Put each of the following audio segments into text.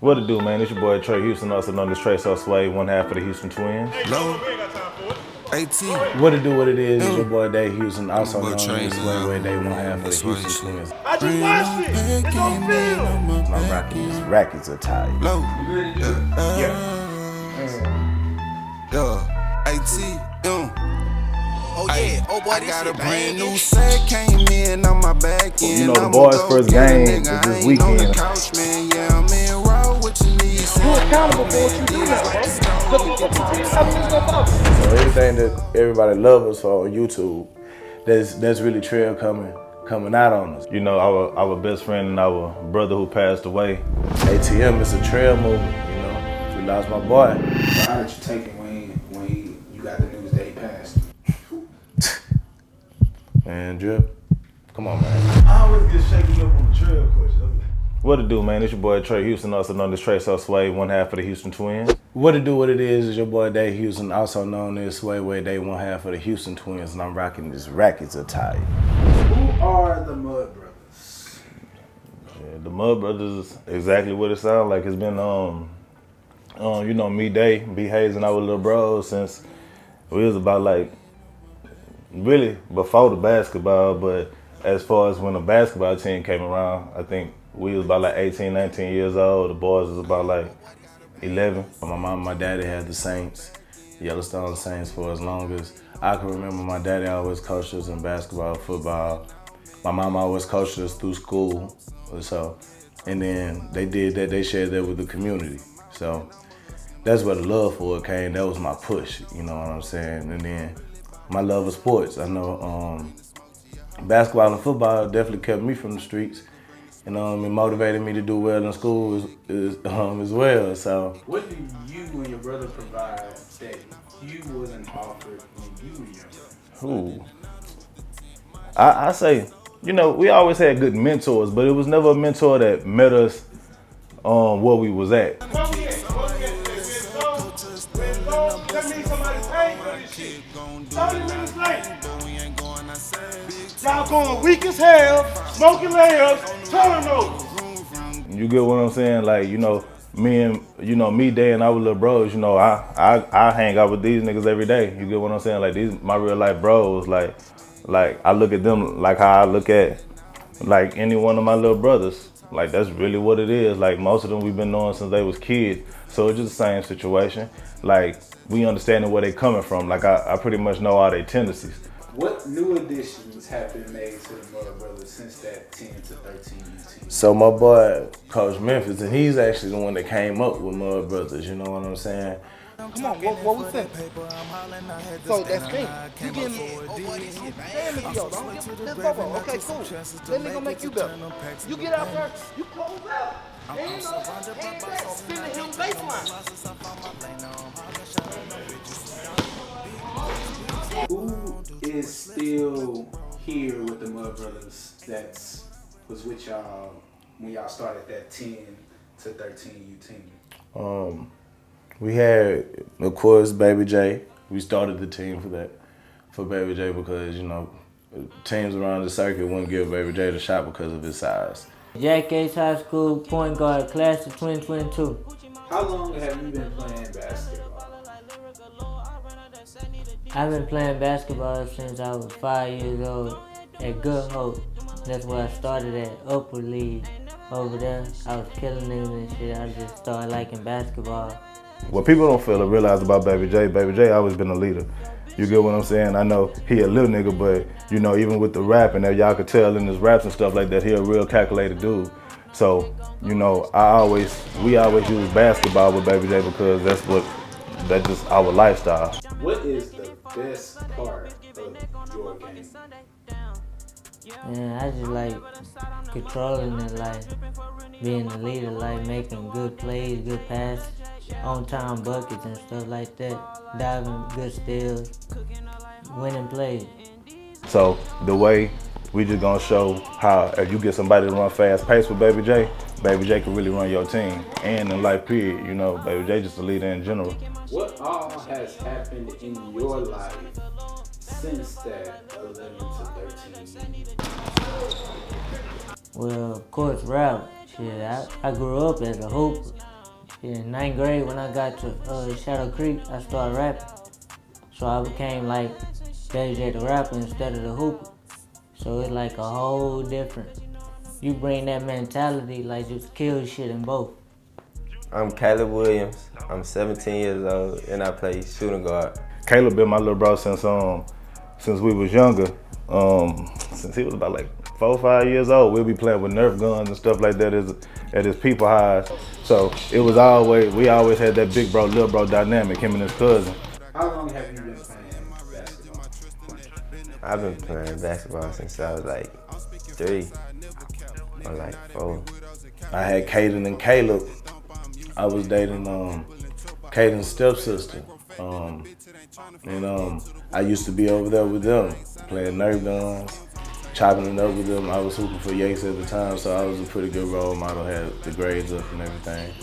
What it do, man? It's your boy Trey Houston, also known as ATMxSOSWAVE, one half of the Houston Twins. Low. AT. What it do, what it is your boy Dave Houston, also known as SWAVE Day, one half of the Houston Twins. I just watched it. It's on film. My rackets are tight. Low. AT. Oh yeah, oh boy, I got a brand new set, came in on my back end. You know, the boys' first game is this weekend. Yeah, I'm in roll with your knees. You accountable for what you do now, bro. So everything that everybody loves us for on YouTube, that's really trail coming out on us. You know, our best friend and our brother who passed away. ATM is a trail movement, you know. We lost my boy. How did you take it when you got the news that he passed? Man, Drip, come on, man. I always get shaken up on the trail question. What it do, man? It's your boy Trey Houston, also known as ATMxSOSWAVE, one half of the Houston Twins. What it do, what it is your boy Dave Houston, also known as SWAVE Day, one half of the Houston Twins, and I'm rocking this rackets are tight. Who are the Mud Brothers? Yeah, the Mud Brothers is exactly what it sounds like. It's been, you know, me, Day, B Hayes, and our little bros since we was about like, really before the basketball, but as far as when the basketball team came around, I think we was about like 18, 19 years old. The boys was about like 11. My mom and my daddy had the Saints, Yellowstone Saints, for as long as I can remember. My daddy always coached us in basketball, football. My mom always coached us through school. So, and then they did that, they shared that with the community. So that's where the love for it came. That was my push, you know what I'm saying? And then my love of sports. I know basketball and football definitely kept me from the streets. You know, it motivated me to do well in school as well. So, What do you and your brother provide that you wasn't offered when you were younger? who? I say, you know, we always had good mentors, but it was never a mentor that met us where we was at. That means somebody's paying for this shit. 30 minutes late. Y'all going weak as hell, smoking layups, turnovers. You get what I'm saying? Like, you know, me, Day, and our little bros, you know, I hang out with these niggas every day. You get what I'm saying? Like, these my real life bros. Like I look at them like how I look at like any one of my little brothers. Like, that's really what it is. Like, most of them we've been knowing since they was kids. So it's just the same situation. Like, we understanding where they coming from. Like, I pretty much know all their tendencies. What new additions have been made to the Mud Brothers since that 10 to 13 team? So my boy, Coach Memphis, and he's actually the one that came up with Mud Brothers, you know what I'm saying? Come on, what we think? So that's me. You give me, damn it, yo, don't give me this bubble. Okay, cool. That nigga make you better. You get out there, you close out. And you know, and back, spinning him baseline. Who is still here with the Mud Brothers was with y'all when y'all started that 10 to 13 U team? We had, of course, Baby J. We started the team for Baby J because, you know, teams around the circuit wouldn't give Baby J the shot because of his size. Jack H High School, point guard, class of 2022. How long have you been playing basketball? I've been playing basketball since I was 5 years old at Good Hope. That's where I started at Upper League. Over there, I was killing niggas and shit. I just started liking basketball. What people don't feel or realize about Baby J always been a leader. You get what I'm saying? I know he a little nigga, but you know, even with the rapping, that y'all could tell in his raps and stuff like that, he a real calculated dude. So, you know, we always use basketball with Baby J because that's just our lifestyle. What is the best part of your game? Yeah, I just like controlling it, like being a leader, like making good plays, good passes, on-time buckets and stuff like that, diving, good steals, winning plays. So the way we just gonna show how if you get somebody to run fast pace with Baby J can really run your team. And in life period, you know, Baby J just a leader in general. What all has happened in your life since that 11 to 13? Well, of course, rap. Shit, I grew up as a hooper. Yeah, in 9th grade when I got to Shadow Creek, I started rapping. So I became like designated rapper instead of the hooper. So it's like a whole different. You bring that mentality, like just kill shit in both. I'm Caleb Williams. I'm 17 years old and I play shooting guard. Caleb been my little bro since we was younger. Since he was about like 4 or 5 years old, we'll be playing with Nerf guns and stuff like that at his people highs. So it was we always had that big bro, little bro dynamic, him and his cousin. How long have you been playing basketball? I've been playing basketball since I was like 3 or like 4. I had Caden and Caleb. I was dating Caden's stepsister. I used to be over there with them, playing Nerf guns, chopping it up with them. I was hooping for Yates at the time, so I was a pretty good role model, had the grades up and everything.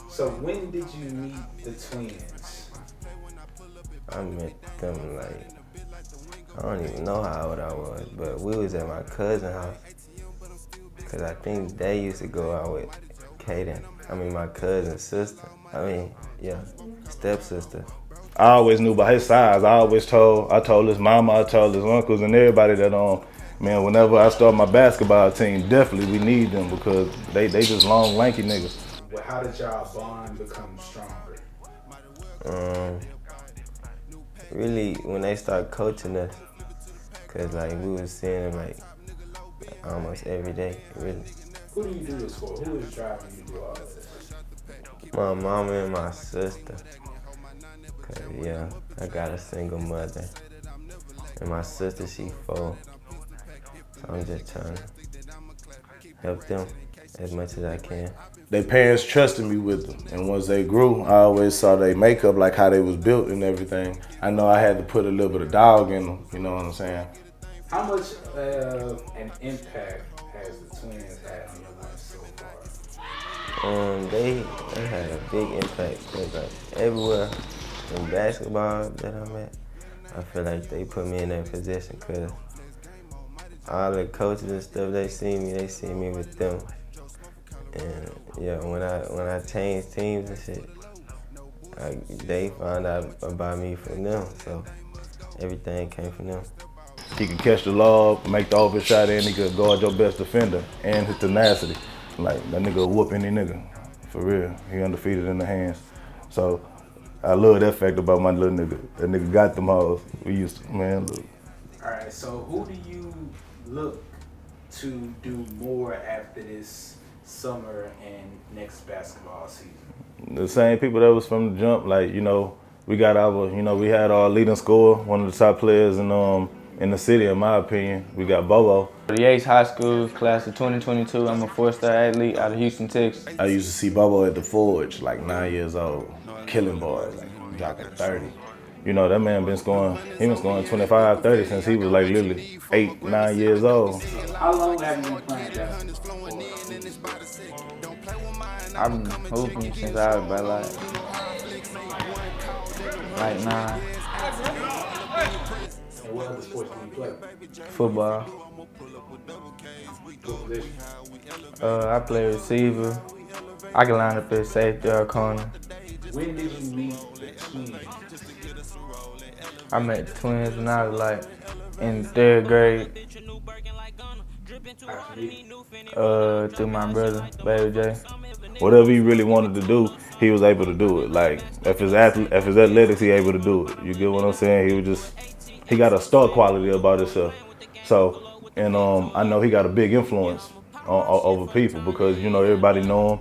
So when did you meet the twins? I met them like, I don't even know how old I was, but we was at my cousin's house. Cause I think they used to go out with Kaden. My cousin's sister. Stepsister. I always knew by his size. I told his mama, I told his uncles and everybody that man, whenever I start my basketball team, definitely we need them because they just long, lanky niggas. Well, how did y'all bond become stronger? Really, when they started coaching us, cause like we was seeing them like almost every day, really. Who do you do this for? Who is driving you to do all this? My mama and my sister. Cause yeah, I got a single mother. And my sister, she 4. So I'm just trying to help them as much as I can. Their parents trusted me with them, and once they grew, I always saw their makeup, like how they was built and everything. I know I had to put a little bit of dog in them, you know what I'm saying? How much an impact has the twins had on your life so far? They had a big impact. Cause like everywhere in basketball that I'm at, I feel like they put me in that position because all the coaches and stuff, they see me with them. And yeah, when I changed teams and shit, they found out about me from them. So everything came from them. He could catch the lob, make the open shot, and he could guard your best defender, and his tenacity. Like, that nigga whoop any nigga, for real. He undefeated in the hands. So, I love that fact about my little nigga. That nigga got them hoes. We used to, man, look. All right, so who do you look to do more after this summer and next basketball season? The same people that was from the jump, like, we got we had our leading scorer, one of the top players in the city, in my opinion. We got Bobo. The Yates High School, class of 2022. I'm a 4-star athlete out of Houston, Texas. I used to see Bobo at the Forge, like 9 years old, killing boys, like dropping 30. That man been scoring 25, 30 since he was like literally 8, 9 years old. How long have you been playing basketball? I've been hooping since I was about like 9. And what other sports do you play? Football. What position? I play receiver. I can line up at safety or corner. When did you meet the twins? I met the twins when I was like in 3rd grade. Through my brother, Baby J. Whatever he really wanted to do, he was able to do it. Like, if his athletics, he able to do it. You get what I'm saying? He got a star quality about himself. So, and I know he got a big influence over people because, everybody know him.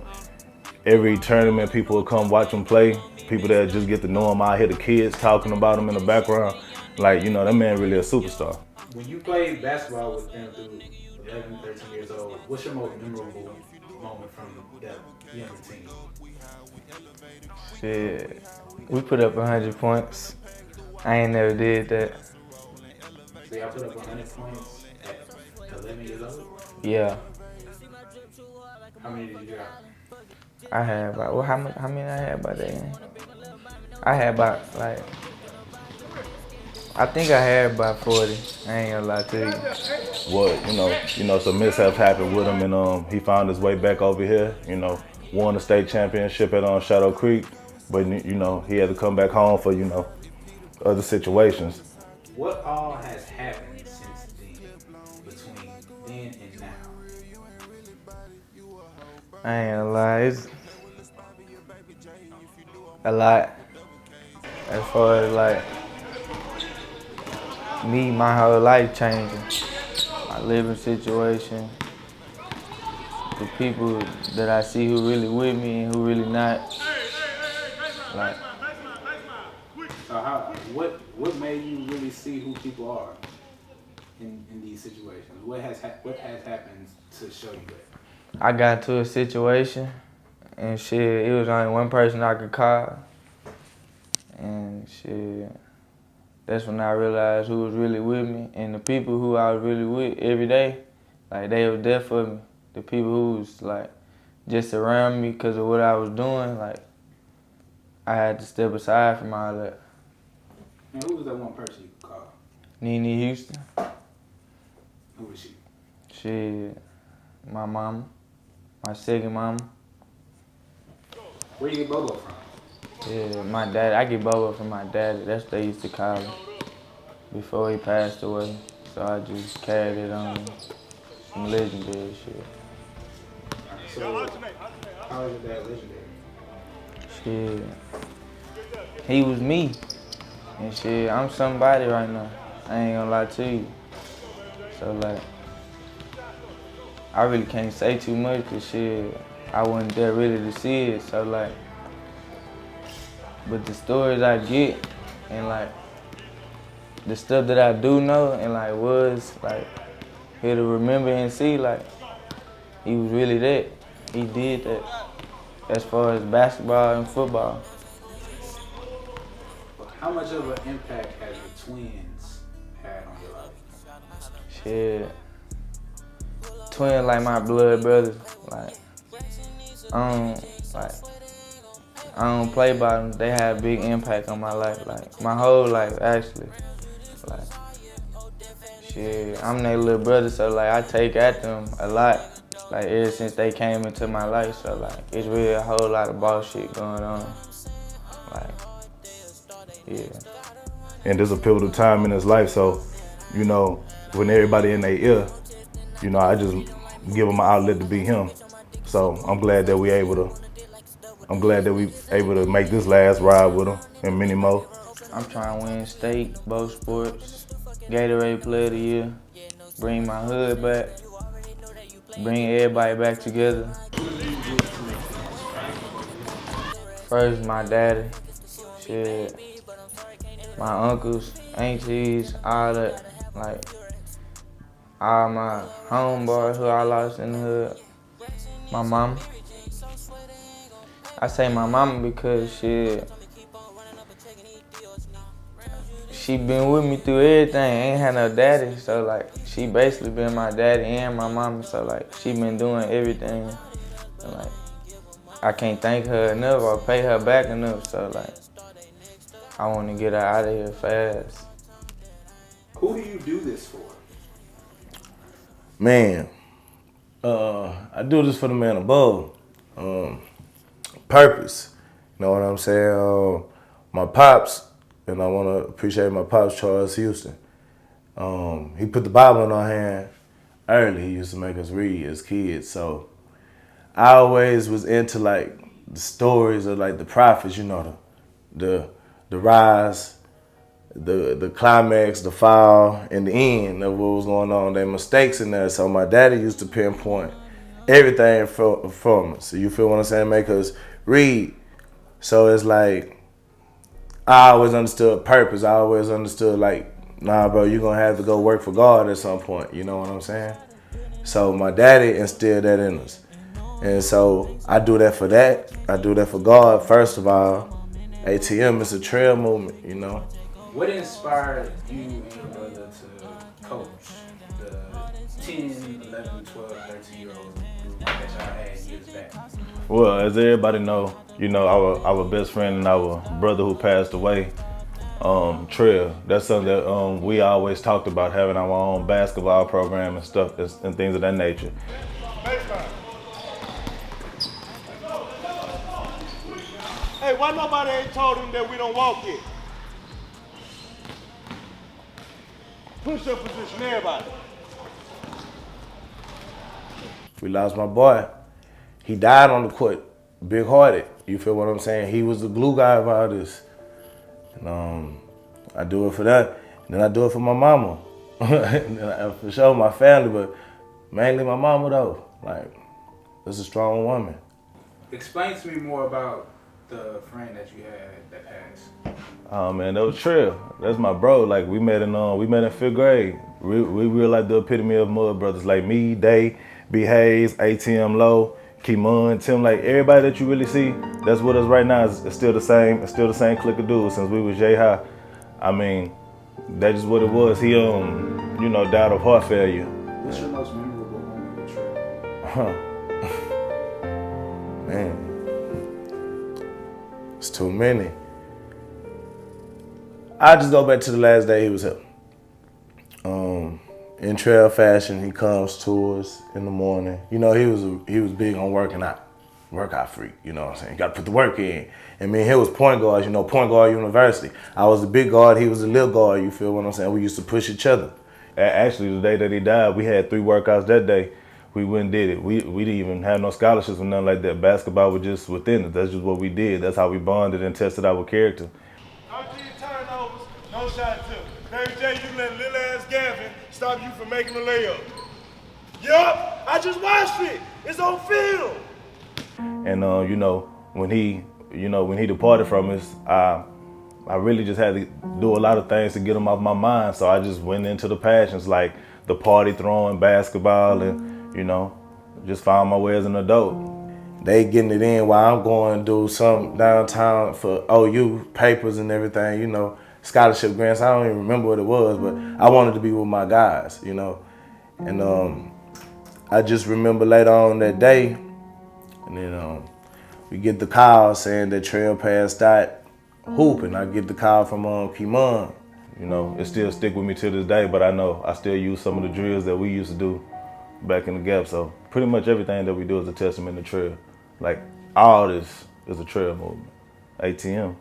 Every tournament, people will come watch him play. People that just get to know him, I hear the kids talking about him in the background. Like, that man really a superstar. When you played basketball with them through 11, 13 years old, what's your most memorable moment from that younger team? Shit, we put up 100 points. I ain't never did that. So y'all put up 100 points at 11 years old? Yeah. How many did you got? I had about, how many I had by then? I had about I think I had about 40. I ain't gonna lie to you. What, some mishaps happened with him and he found his way back over here, won the state championship at Shadow Creek, but you know he had to come back home for other situations. What all has happened since then, between then and now? I ain't gonna lie, it's a lot. As far as like me, my whole life changing, my living situation, the people that I see who really with me and who really not. Like, What made you really see who people are in these situations? What has happened to show you that? I got into a situation and shit, it was only one person I could call. And shit, that's when I realized who was really with me. And the people who I was really with every day, like they was there for me. The people who was like just around me because of what I was doing, like I had to step aside from all that. And who was that one person you could call? Nene Houston. Who was she? Shit, my mama, my second mama. Where you get Bobo from? Yeah, my dad. I get Bobo from my daddy. That's what they used to call him before he passed away. So I just carried it on, some legendary shit. So, how is your dad legendary? Shit, he was me, and shit, I'm somebody right now. I ain't gonna lie to you. So like, I really can't say too much, cause shit, I wasn't there really to see it. So like, but the stories I get, and like, the stuff that I do know, and like was like, here to remember and see, like, he was really that. He did that. As far as basketball and football. How much of an impact has the Twins had on your life? Shit. Twins like my blood brothers. Like, I don't play by them. They had a big impact on my life. Like, my whole life, actually. Like, shit, I'm their little brother, so like, I take at them a lot. Like, ever since they came into my life, so like, it's really a whole lot of boss shit going on. Like, yeah. And there's a pivotal time in his life, so, you know, when everybody in their ear, you know, I just give him an outlet to be him. So I'm glad that we able to make this last ride with him and many more. I'm trying to win state, both sports, Gatorade Player of the Year, bring my hood back, bring everybody back together. First, my daddy, shit, my uncles, aunties, all that, like, all my homeboys who I lost in the hood, my mama. I say my mama because she been with me through everything. Ain't had no daddy, so like she basically been my daddy and my mama. So like she been doing everything. And, like, I can't thank her enough or pay her back enough. So like I want to get her out of here fast. Who do you do this for? Man, I do this for the man above. Purpose, you know what I'm saying? My pops, and I want to appreciate my pops, Charles Houston. He put the Bible in our hand early. He used to make us read as kids. So I always was into like the stories of like the prophets, you know, the rise, the climax, the fall, and the end of what was going on. There were mistakes in there. So my daddy used to pinpoint everything from us. So you feel what I'm saying? Make us read. So it's like, I always understood purpose. I always understood like, nah, bro, you're gonna have to go work for God at some point. You know what I'm saying? So my daddy instilled that in us. And so I do that for that. I do that for God, first of all. ATM is a trail movement, you know? What inspired you and your brother to coach the 10, 11, 12, 13-year-olds that y'all had years back? Well, as everybody know, you know, our best friend and our brother who passed away, Trail. That's something that we always talked about, having our own basketball program and stuff and things of that nature. Hey, why nobody ain't told him that we don't walk yet? Push-up position, everybody. We lost my boy. He died on the court, big-hearted. You feel what I'm saying? He was the glue guy of all this. And I do it for that. And then I do it for my mama. And for sure, my family, but mainly my mama, though. Like, that's a strong woman. Explain to me more about the friend that you had that passed. Oh man, that was Trill. That's my bro. Like we met in 5th grade. We real like the epitome of mud brothers. Like me, Day, B Hayes, ATM Low, Kimon, Tim. Like everybody that you really see, that's with us right now. It's still the same. It's still the same clique of dudes since we was J-High. I mean, that's just what it was. He you know, died of heart failure. What's your most memorable moment with Trill? Huh. Man, it's too many. I just go back to the last day he was here. In trail fashion, he comes to us in the morning. You know, he was big on working out, workout freak. You know what I'm saying? You got to put the work in. And me and him was point guards. You know, point guard university. I was the big guard. He was the little guard. You feel what I'm saying? We used to push each other. Actually, the day that he died, we had 3 workouts that day. We went and did it. We didn't even have no scholarships or nothing like that. Basketball was just within it. That's just what we did. That's how we bonded and tested our character. No turnovers, no shot attempts. Baby J, you let little ass Gavin stop you from making the layup. Yup, I just watched it. It's on film. And you know, when he departed from us, I really just had to do a lot of things to get him off my mind. So I just went into the passions like the party throwing, basketball, and you know, just found my way as an adult. They getting it in while I'm going to do some downtown for OU papers and everything, you know, scholarship grants. I don't even remember what it was, but I wanted to be with my guys, you know. And I just remember later on that day, and then we get the call saying that Trail passed out hooping. I get the call from Kimon. You know, it still stick with me to this day, but I know I still use some of the drills that we used to do back in the Gap. So pretty much everything that we do is a testament to Trail. Like all this is a Trail movement. ATM,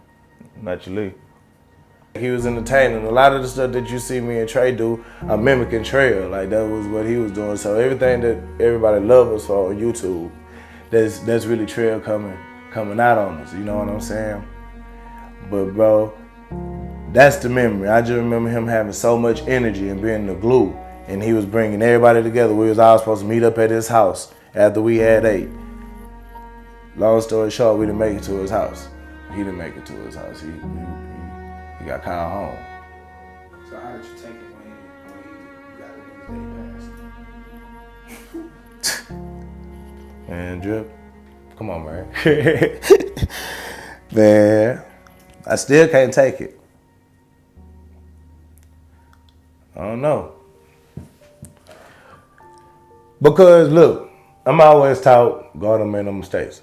naturally. He was entertaining. A lot of the stuff that you see me and Trey do, I'm mimicking Trail. Like that was what he was doing. So everything that everybody loves us for on YouTube, that's really Trail coming out on us. You know what I'm saying? But bro, that's the memory. I just remember him having so much energy and being the glue. And he was bringing everybody together. We was all supposed to meet up at his house after we had ate. Long story short, we didn't make it to his house. He didn't make it to his house. He got called home. So how did you take it when you got the news that he passed? Man, Drip, come on, man. Man, I still can't take it. I don't know. Because look, I'm always taught God don't make no mistakes.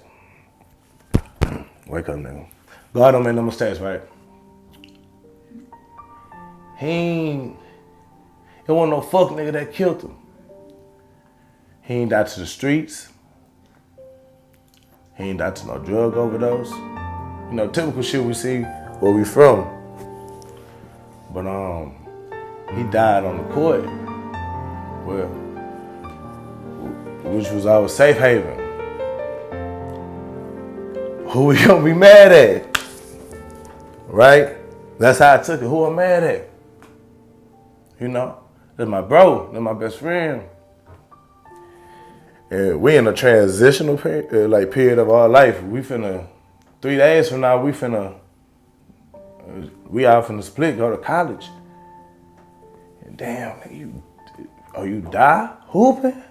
Wake up, nigga. God don't make no mistakes, right? It wasn't no fuck nigga that killed him. He ain't died to the streets. He ain't died to no drug overdose. You know, typical shit we see where we from. But he died on the court, well, which was our safe haven. Who we gonna be mad at? Right? That's how I took it. Who I'm mad at? You know, that's my bro, that's my best friend. And we in a transitional period of our life. We finna, 3 days from now, we all finna split, go to college. And damn, you die hooping?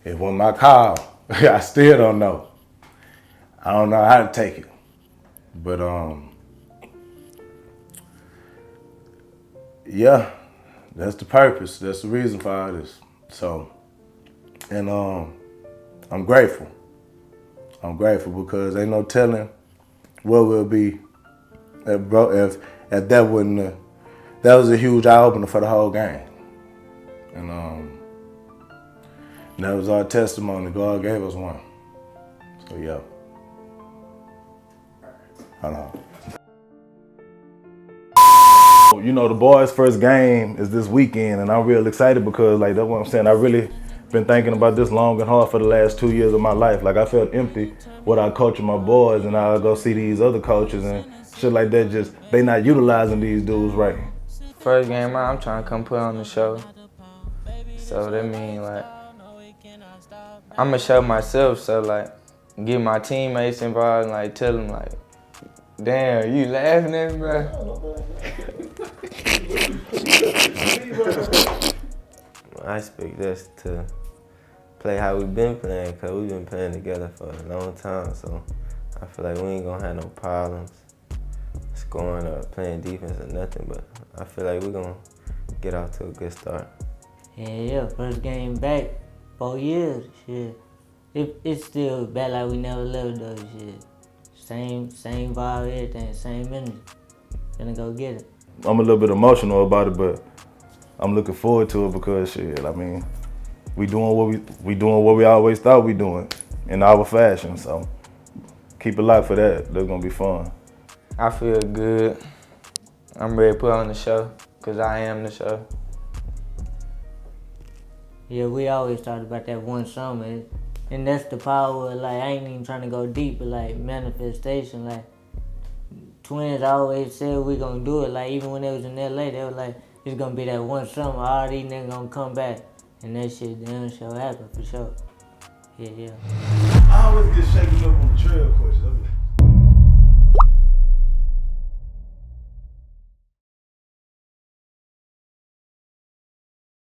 It wasn't my call. I still don't know. I don't know how to take it. But yeah, that's the purpose. That's the reason for all this. So, and I'm grateful. I'm grateful because ain't no telling where we'll be if that wouldn't. That was a huge eye opener for the whole game. And And that was our testimony. God gave us one. So yeah. Hold on. You know, the boys' first game is this weekend, and I'm real excited because, like, that's what I'm saying. I really been thinking about this long and hard for the last 2 years of my life. Like, I felt empty without coaching my boys, and I go see these other coaches and shit like that. Just they not utilizing these dudes right. First game out, I'm trying to come put on the show. So that means like I'ma show myself. So like get my teammates involved and like tell them like, damn, you laughing at me, bro? I expect us to play how we've been playing, because we've been playing together for a long time. So I feel like we ain't gonna have no problems scoring or playing defense or nothing, but I feel like we're gonna get off to a good start. Yeah, first game back, 4 years, shit. It's still bad like we never left though, shit. Same vibe, everything, same energy. Gonna go get it. I'm a little bit emotional about it, but I'm looking forward to it because shit, I mean, we doing what we always thought we doing in our fashion. So keep it locked for that. That's gonna be fun. I feel good. I'm ready to put on the show, because I am the show. Yeah, we always talked about that one summer, and that's the power of, like, I ain't even trying to go deep, but like manifestation. Like, Twins always said we gonna do it. Like, even when they was in LA, they were like, it's gonna be that one summer, all these niggas gonna come back. And that shit damn sure happen for sure. Yeah. I always get shaken up on the trail questions.